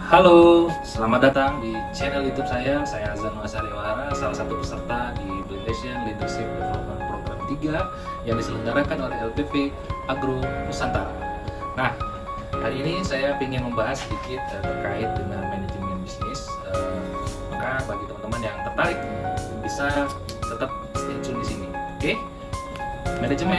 Halo, selamat datang di channel YouTube saya. Saya Azan Wasariwara, salah satu peserta di Blendation Leadership Development Program 3 yang diselenggarakan oleh LPP Agro Nusantara. Nah, hari ini saya ingin membahas sedikit terkait dengan manajemen bisnis. Maka bagi teman-teman yang tertarik bisa tetap stay tune di sini. Oke? Manajemen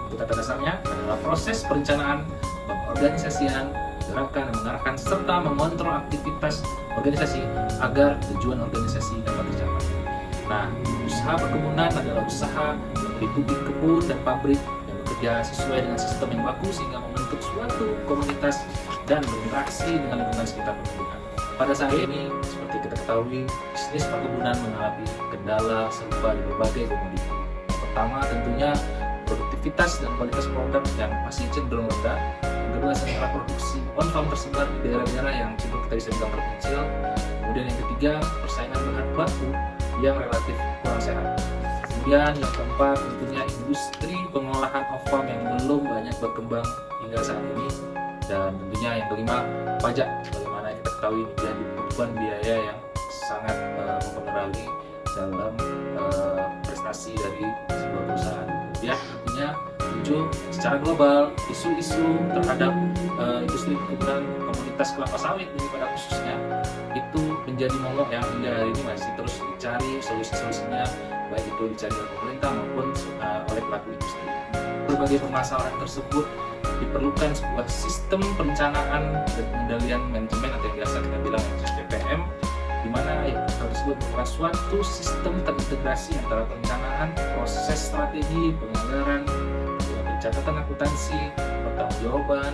itu kata dasarnya adalah proses perencanaan, pengorganisasian, gerakan, mengarahkan serta mengontrol aktivitas organisasi agar tujuan organisasi dapat tercapai. Nah, usaha perkebunan adalah usaha yang meliputi kebun dan pabrik yang bekerja sesuai dengan sistem yang baku sehingga membentuk suatu komunitas dan berinteraksi dengan lingkungan sekitar perkebunan. Pada saat ini, seperti kita ketahui, bisnis perkebunan mengalami kendala serupa di berbagai komoditi. Yang pertama tentunya produktivitas dan kualitas produk yang masih cenderung rendah. Yang kedua, sentra produksi on farm tersebar di daerah-daerah yang cenderung kita bisa bilang terpencil. Kemudian yang ketiga, persaingan bahan baku yang relatif kurang sehat. Kemudian yang keempat, tentunya industri pengolahan off farm yang belum banyak berkembang hingga saat ini. Dan tentunya yang kelima, pajak. Bagaimana kita ketahui menjadi beban biaya yang sangat mempengaruhi dalam prestasi dari sebuah perusahaan. Ya, tentunya muncul secara global isu-isu terhadap industri perkebunan komunitas kelapa sawit ini pada khususnya itu menjadi momok yang hingga hari ini masih terus dicari solusi-solusinya, baik itu dicari oleh pemerintah maupun oleh pelaku industri. Berbagai permasalahan tersebut diperlukan sebuah sistem perencanaan dan pengendalian manajemen atau yang biasa kita bilang SPPM, di mana hal tersebut merupakan suatu sistem terintegrasi antara perencanaan, proses strategi, penganggaran, pencatatan akuntansi, pertanggungjawaban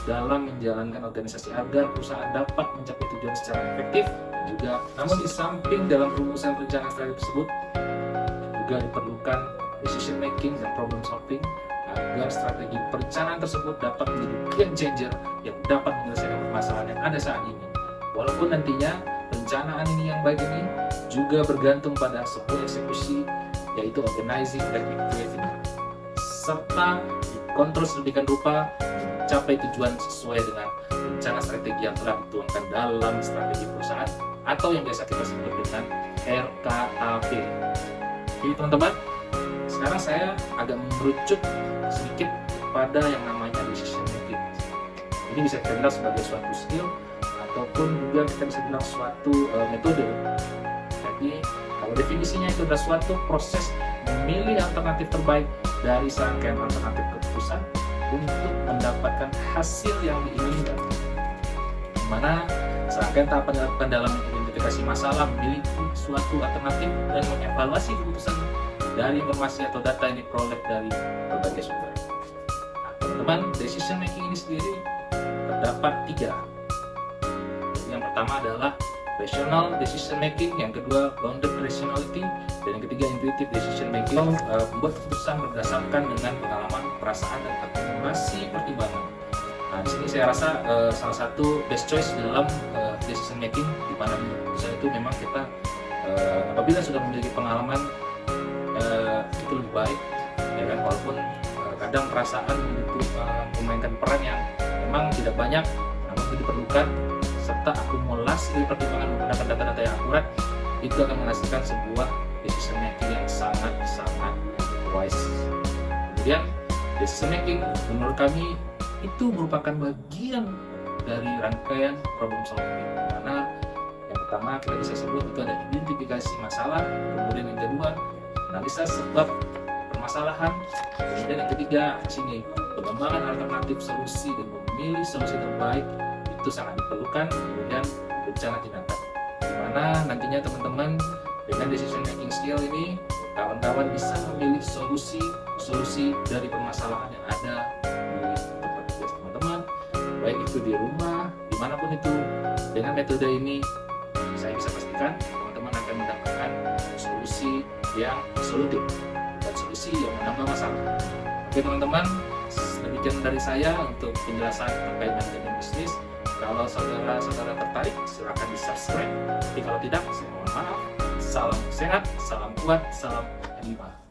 dalam menjalankan organisasi agar perusahaan dapat mencapai tujuan secara efektif dan juga. Namun di samping dalam perumusan perencanaan strategi tersebut juga diperlukan decision making dan problem solving agar strategi perencanaan tersebut dapat menjadi game changer yang dapat menyelesaikan permasalahan yang ada saat ini. Walaupun nantinya perencanaan ini yang baik ini juga bergantung pada sebuah eksekusi, yaitu organizing dan creating, serta dikontrol sedemikian rupa mencapai tujuan sesuai dengan rencana strategi yang telah dituangkan dalam strategi perusahaan atau yang biasa kita sebut dengan RKAP. Jadi teman-teman, sekarang saya agak merucut sedikit pada yang namanya decision making. Ini bisa kita bilang sebagai suatu skill ataupun juga kita bisa bilang suatu metode. Jadi kalau definisinya itu adalah suatu proses memilih alternatif terbaik dari serangkaian alternatif keputusan untuk mendapatkan hasil yang diinginkan, di mana serangkaian tahapan dilakukan dalam mengidentifikasi masalah, memilih suatu alternatif dan mengevaluasi keputusan dari informasi atau data yang diperoleh dari berbagai sumber. Nah, teman-teman, decision making ini sendiri terdapat 3. Yang pertama adalah rational decision making, yang kedua bounded rationality, dan yang ketiga intuitive decision making. Membuat keputusan berdasarkan dengan pengalaman, perasaan, dan akumulasi pertimbangan. Nah, di sini saya rasa salah satu best choice dalam decision making, di mana keputusan itu memang kita apabila sudah memiliki pengalaman itu lebih baik, ya kan, walaupun kadang perasaan itu memainkan peran yang memang tidak banyak, namun itu diperlukan, serta akumulasi pertimbangan menggunakan data-data yang akurat itu akan menghasilkan sebuah decision making yang sangat-sangat wise. Kemudian decision making menurut kami itu merupakan bagian dari rangkaian problem solving, karena yang pertama kita bisa sebut itu ada identifikasi masalah, kemudian yang kedua analisa sebab permasalahan, kemudian yang ketiga di sini pengembangan alternatif solusi dan memilih solusi terbaik itu sangat diperlukan. Kemudian rencana tindakan, dimana nantinya teman-teman dengan decision making skill ini kawan-kawan bisa memilih solusi dari permasalahan yang ada di tempat kerja teman-teman, baik itu di rumah, dimanapun itu. Dengan metode ini saya bisa pastikan teman-teman akan mendapatkan solusi yang solutif, bukan solusi yang menambah masalah. Oke teman-teman, demikian dari saya untuk penjelasan terkait manajemen bisnis. Kalau saudara-saudara tertarik, silakan di subscribe. Tapi kalau tidak, saya mohon maaf. Salam sehat, salam kuat, salam 5.